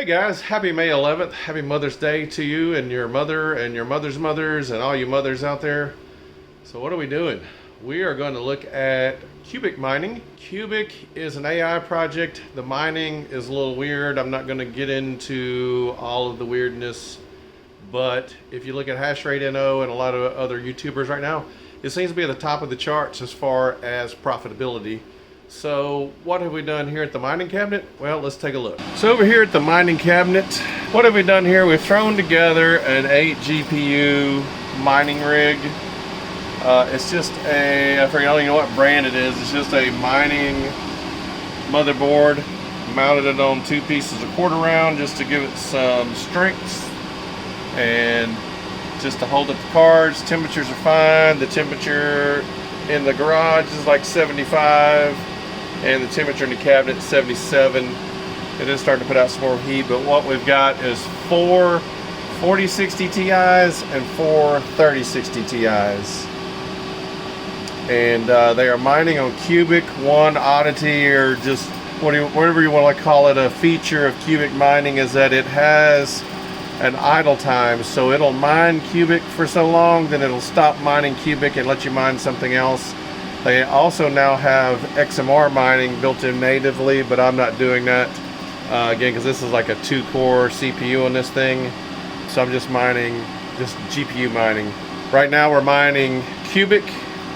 Hey guys, happy May 11th. Happy Mother's Day to you and your mother and your mother's mothers and all you mothers out there. So what are we doing? We are going to look at Qubic mining. Qubic is an AI project. The mining is a little weird. I'm not going to get into all of the weirdness, but if you look at Hashrate.no and a lot of other YouTubers right now, it seems to be at the top of the charts as far as profitability. So what have we done here at the mining cabinet? Well, let's take a look. So over here at the mining cabinet, what have we done here? We've thrown together an 8 GPU mining rig. It's just I don't even know what brand it is. It's just a mining motherboard. Mounted it on 2 pieces of quarter round just to give it some strength and just to hold up the cards. Temperatures are fine. The temperature in the garage is like 75. And the temperature in the cabinet is 77. It is starting to put out some more heat, but what we've got is 4 4060 Ti's and 4 3060 Ti's. And they are mining on Qubic. One oddity, or just whatever you want to call it, a feature of Qubic mining is that it has an idle time. So it'll mine Qubic for so long, then it'll stop mining Qubic and let you mine something else. They also now have XMR mining built in natively, but I'm not doing that again because this is like a 2-core CPU on this thing. So I'm just mining, just GPU mining. Right now we're mining Qubic,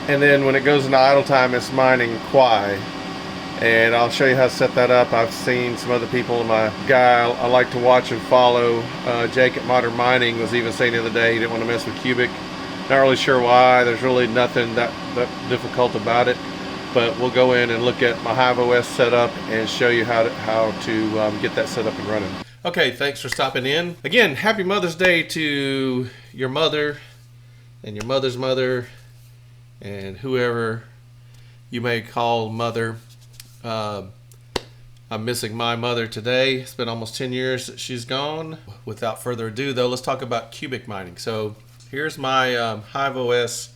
and then when it goes into idle time, it's mining Quai. And I'll show you how to set that up. I've seen some other people. My guy I like to watch and follow, Jake at Modern Mining, was even saying the other day he didn't want to mess with Qubic. Not really sure why. There's really nothing that difficult about it, but we'll go in and look at my HiveOS setup and show you how to get that set up and running. Okay, thanks for stopping in. Again, happy Mother's Day to your mother and your mother's mother and whoever you may call mother. I'm missing my mother today. It's been almost 10 years that she's gone. Without further ado though, let's talk about Qubic mining. So here's my HiveOS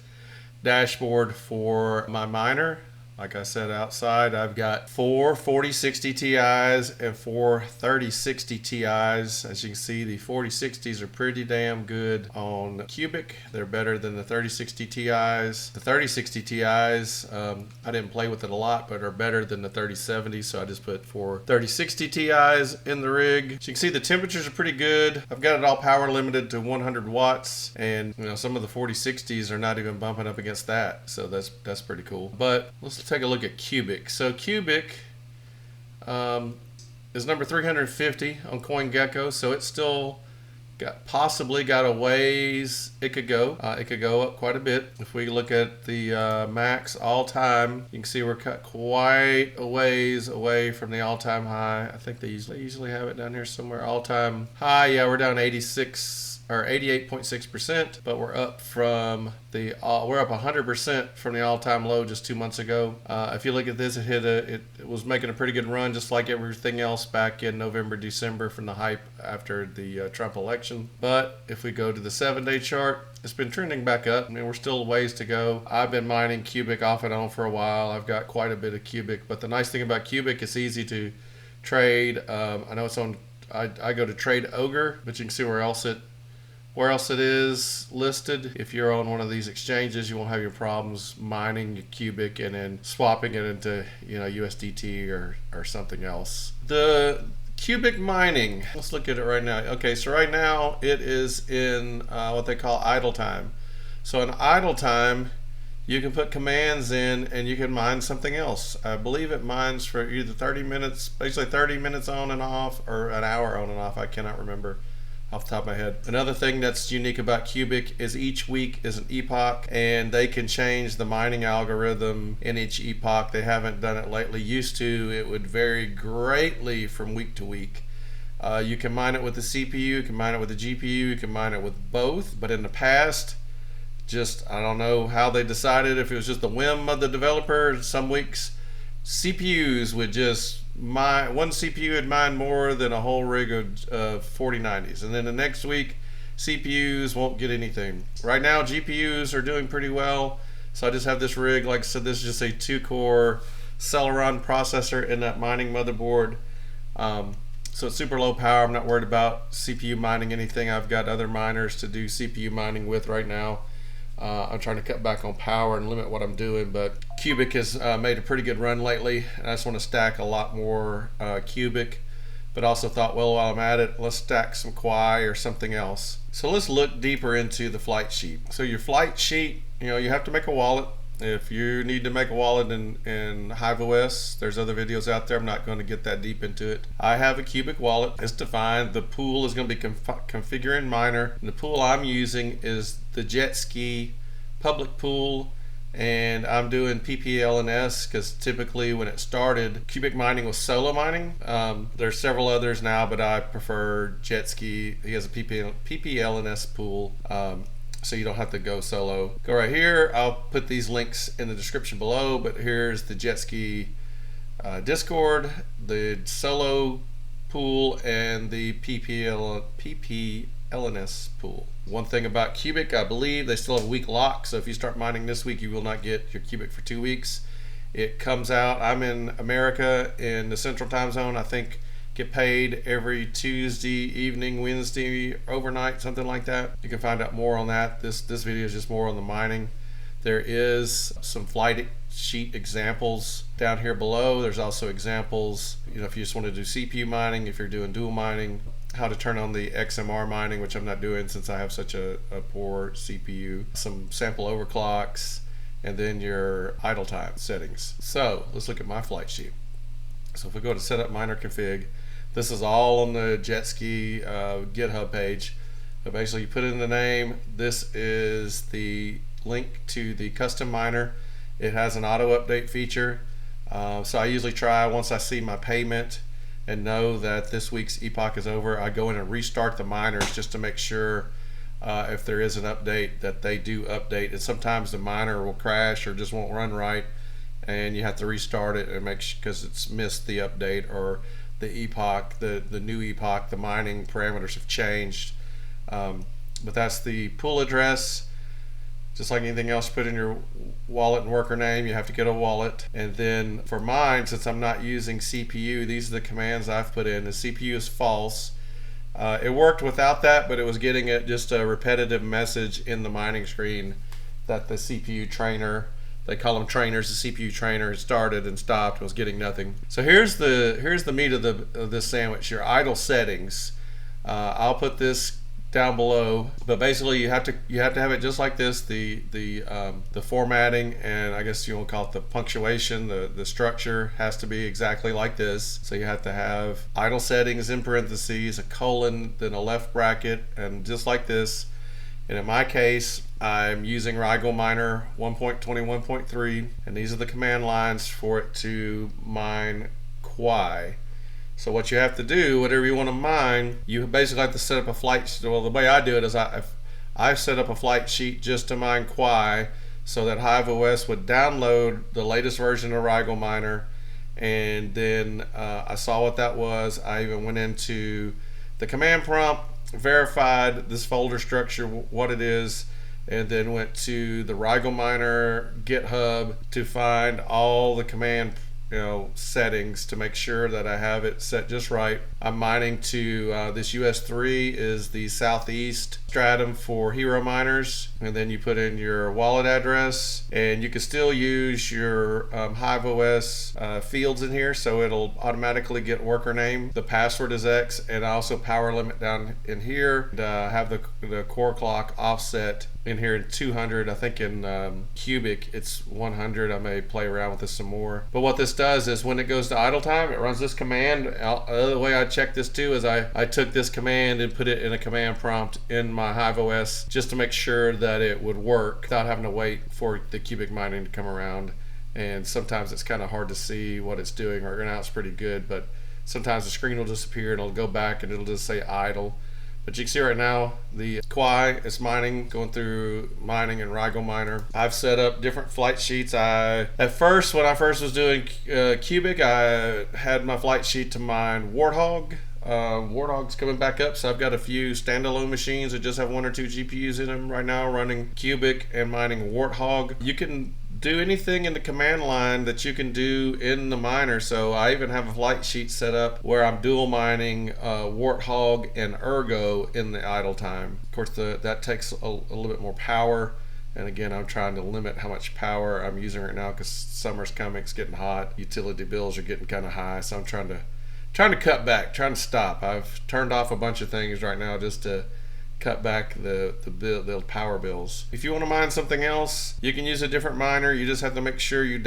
dashboard for my miner. Like I said, outside I've got 4 4060 Ti's and 4 3060 Ti's. As you can see, the 4060s are pretty damn good on Qubic. They're better than the 3060 Ti's. The 3060 Ti's, I didn't play with it a lot, but are better than the 3070s, so I just put 4 3060 Ti's in the rig. As you can see, the temperatures are pretty good. I've got it all power limited to 100 watts, and you know, some of the 4060s are not even bumping up against that, so that's pretty cool. But let's take a look at Qubic. So Qubic is number 350 on CoinGecko, so it's still possibly got a ways it could go. It could go up quite a bit. If we look at the max all-time, you can see we're cut quite a ways away from the all-time high. I think they usually have it down here somewhere. All-time high, yeah, we're down 86 or 88.6%, but we're up from we're up 100% from the all-time low just 2 months ago. If you look at this, it was making a pretty good run, just like everything else back in November, December from the hype after the Trump election. But if we go to the 7-day chart, it's been trending back up. I mean, we're still a ways to go. I've been mining Qubic off and on for a while. I've got quite a bit of Qubic, but the nice thing about Qubic, it's easy to trade. I know it's on. I go to Trade Ogre, but you can see where else it is listed. If you're on one of these exchanges, you won't have your problems mining your Qubic and then swapping it into, you know, USDT or something else. The Qubic mining, let's look at it right now. Okay, so right now it is in what they call idle time. So in idle time, you can put commands in and you can mine something else. I believe it mines for either 30 minutes, basically 30 minutes on and off, or an hour on and off. I cannot remember off the top of my head. Another thing that's unique about Qubic is each week is an epoch, and they can change the mining algorithm in each epoch. They haven't done it lately. Used to, it would vary greatly from week to week. You can mine it with the CPU, you can mine it with the GPU, you can mine it with both, but in the past, I don't know how they decided, if it was just the whim of the developer. Some weeks CPUs would just one CPU would mine more than a whole rig of 4090s, and then the next week CPUs won't get anything. Right now GPUs are doing pretty well, so I just have this rig. Like I said, this is just a 2-core Celeron processor in that mining motherboard. So it's super low power. I'm not worried about CPU mining anything. I've got other miners to do CPU mining with right now. I'm trying to cut back on power and limit what I'm doing, but Qubic has made a pretty good run lately, and I just want to stack a lot more Qubic, but also thought, well, while I'm at it, let's stack some Quai or something else. So let's look deeper into the flight sheet. So your flight sheet, you have to make a wallet. If you need to make a wallet in HiveOS, there's other videos out there. I'm not going to get that deep into it. I have a Qubic wallet. It's defined. The pool is going to be configuring miner. And the pool I'm using is the jet ski public pool, and I'm doing PPLNS because typically when it started, Qubic mining was solo mining. There's several others now, but I prefer jet ski. He has a PPLNS pool. So you don't have to go solo. Go right here. I'll put these links in the description below, but here's the jet ski Discord, the solo pool, and the PPLNS pool. One thing about Qubic, I believe they still have a week lock, so if you start mining this week, you will not get your Qubic for 2 weeks. It comes out, I'm in America in the Central Time Zone, I think. Get paid every Tuesday evening, Wednesday overnight, something like that. You can find out more on that. This video is just more on the mining. There is some flight sheet examples down here below. There's also examples, if you just want to do CPU mining, if you're doing dual mining, how to turn on the XMR mining, which I'm not doing since I have such a poor CPU, some sample overclocks, and then your idle time settings. So let's look at my flight sheet. So if we go to setup miner config, this is all on the jet ski GitHub page. But basically you put in the name. This is the link to the custom miner. It has an auto update feature. So I usually try, once I see my payment and know that this week's epoch is over, I go in and restart the miners just to make sure if there is an update that they do update. And sometimes the miner will crash or just won't run right, and you have to restart it and make sure, because it's missed the update or the epoch, the new epoch, the mining parameters have changed. But that's the pool address. Just like anything else, put in your wallet and worker name. You have to get a wallet. And then for mine, since I'm not using CPU, these are the commands I've put in. The CPU is false. It worked without that, but it was getting just a repetitive message in the mining screen that the CPU trainer, they call them trainers, the CPU trainer started and stopped and was getting nothing. So here's the meat of this sandwich, your idle settings. I'll put this down below, but basically you have to have it just like this, the formatting, and I guess you want to call it the punctuation, the structure has to be exactly like this. So you have to have idle settings in parentheses, a colon, then a left bracket, and just like this. And in my case, I'm using RigelMiner 1.21.3, and these are the command lines for it to mine Quai. So what you have to do, whatever you want to mine, you basically have to set up a flight sheet. Well, the way I do it is I set up a flight sheet just to mine Quai, so that HiveOS would download the latest version of RigelMiner, and then I saw what that was. I even went into the command prompt, verified this folder structure, what it is, and then went to the RigelMiner GitHub to find all the command settings to make sure that I have it set just right. I'm mining to this US3 is the southeast stratum for hero miners, and then you put in your wallet address, and you can still use your HiveOS fields in here, so it'll automatically get worker name. The password is X, and I also power limit down in here, and have the core clock offset in here in 200. I think in Qubic it's 100. I may play around with this some more. But what this does is when it goes to idle time, it runs this command. The other way I check this too is I took this command and put it in a command prompt in my HiveOS just to make sure that it would work without having to wait for the Qubic mining to come around. And sometimes it's kind of hard to see what it's doing. Right now it's pretty good, but sometimes the screen will disappear and it'll go back and it'll just say idle. But you can see right now the Quai is mining, going through mining in RigelMiner. I've set up different flight sheets. At first, when I first was doing Qubic, I had my flight sheet to mine Warthog. Warthog's coming back up, so I've got a few standalone machines that just have 1 or 2 GPUs in them right now running Qubic and mining Warthog. You can do anything in the command line that you can do in the miner. So I even have a flight sheet set up where I'm dual mining Warthog and Ergo in the idle time. Of course, that takes a little bit more power. And again, I'm trying to limit how much power I'm using right now because summer's coming, it's getting hot. Utility bills are getting kind of high, so I'm trying to cut back, trying to stop. I've turned off a bunch of things right now just to cut back the power bills. If you want to mine something else, you can use a different miner. You just have to make sure you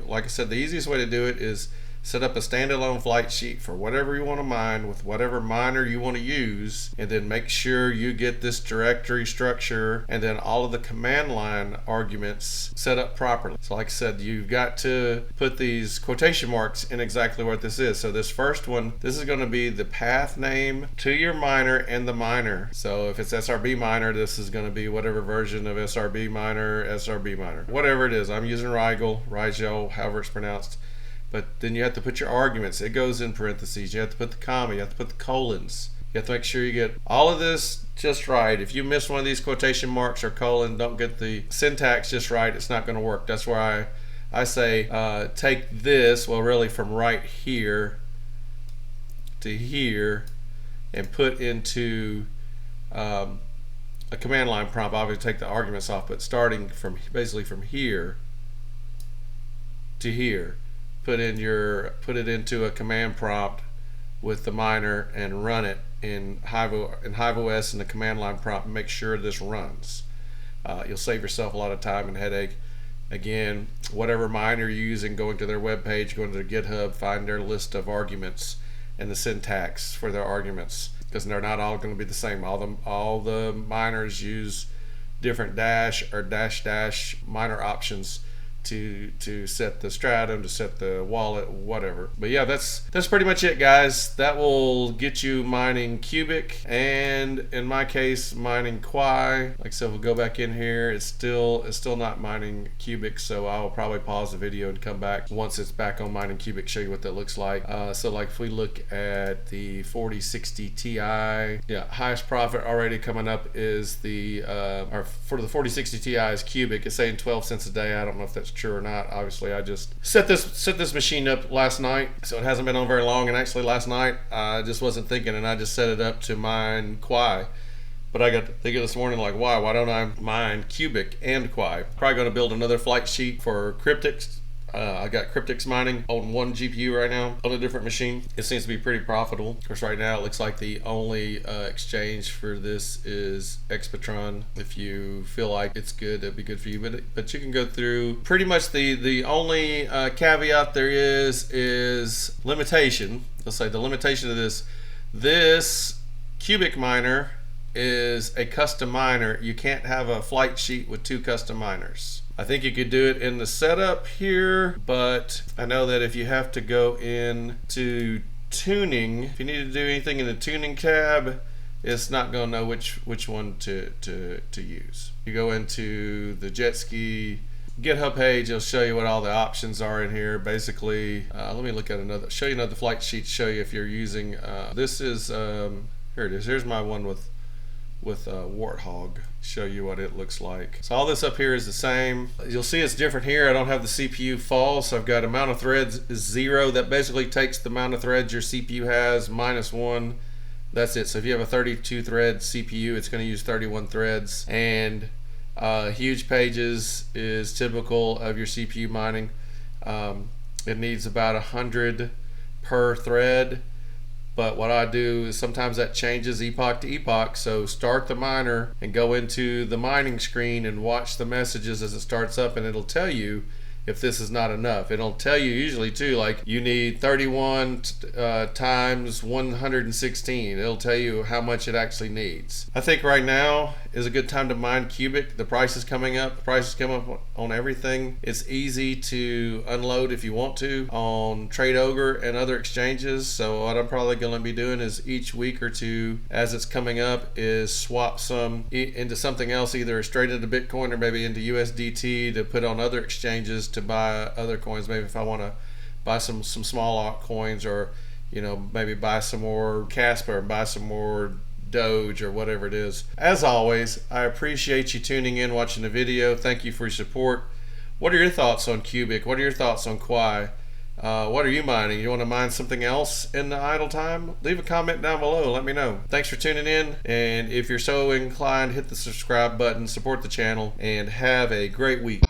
like I said, the easiest way to do it is set up a standalone flight sheet for whatever you want to mine with whatever miner you want to use, and then make sure you get this directory structure and then all of the command line arguments set up properly. So like I said, you've got to put these quotation marks in exactly what this is. So this first one, this is going to be the path name to your miner and the miner. So if it's SRB miner, this is going to be whatever version of SRB miner, whatever it is. I'm using Rigel, however it's pronounced. But then you have to put your arguments. It goes in parentheses. You have to put the comma. You have to put the colons. You have to make sure you get all of this just right. If you miss one of these quotation marks or colon, don't get the syntax just right, it's not going to work. That's why I say take this, well really from right here to here, and put into a command line prompt. Obviously take the arguments off, but starting from basically from here to here. Put it into a command prompt with the miner and run it in Hive OS in the command line prompt and make sure this runs. You'll save yourself a lot of time and headache. Again, whatever miner you're using, going to their web page, going to their GitHub, find their list of arguments and the syntax for their arguments, because they're not all going to be the same. All the miners use different dash or dash miner options to set the stratum, to set the wallet, whatever. But yeah, that's pretty much it, guys. That will get you mining Qubic, and in my case mining Quai. Like I said, we'll go back in here. It's still not mining Qubic, so I'll probably pause the video and come back once it's back on mining Qubic, show you what that looks like. So like if we look at the 4060 Ti, yeah, highest profit already coming up is the or for the 4060 Ti is Qubic. It's saying 12 cents a day. I don't know if that's true or not. Obviously I just set this machine up last night, so it hasn't been on very long, and actually last night I just wasn't thinking and I just set it up to mine Quai. But I got thinking this morning, like, why don't I mine Qubic and Quai? Probably going to build another flight sheet for Cryptics. I got Cryptics mining on one GPU right now on a different machine. It seems to be pretty profitable. Of course, right now it looks like the only exchange for this is Expatron. If you feel like it's good, it'd be good for you. But you can go through pretty much the only caveat there is limitation. Let's say the limitation of this Qubic miner is a custom miner. You can't have a flight sheet with two custom miners. I think you could do it in the setup here, but I know that if you have to go into tuning, if you need to do anything in the tuning tab, it's not going to know which one to use. You go into the jet ski GitHub page, it'll show you what all the options are in here. Basically, let me look at show you another flight sheet, show you if you're using, this is, here it is. Here's my one with Warthog. Show you what it looks like. So all this up here is the same. You'll see it's different here. I don't have the CPU false, so I've got amount of threads is 0. That basically takes the amount of threads your CPU has minus 1. That's it. So if you have a 32 thread CPU, it's going to use 31 threads. And huge pages is typical of your CPU mining. It needs about 100 per thread. But what I do is sometimes that changes epoch to epoch. So start the miner and go into the mining screen and watch the messages as it starts up, and it'll tell you if this is not enough. It'll tell you usually too, like you need 31 times 116. It'll tell you how much it actually needs. I think right now is a good time to mine Qubic. The price is coming up. The price is coming up on everything. It's easy to unload if you want to on Trade Ogre and other exchanges. So what I'm probably going to be doing is each week or two as it's coming up is swap some into something else, either straight into Bitcoin or maybe into USDT to put on other exchanges to buy other coins. Maybe if I want to buy some small altcoins, or maybe buy some more Casper, buy some more Doge, or whatever it is. As always, I appreciate you tuning in, watching the video. Thank you for your support. What are your thoughts on Qubic? What are your thoughts on Quai? What are you mining? You want to mine something else in the idle time? Leave a comment down below. Let me know. Thanks for tuning in. And if you're so inclined, hit the subscribe button, support the channel, and have a great week.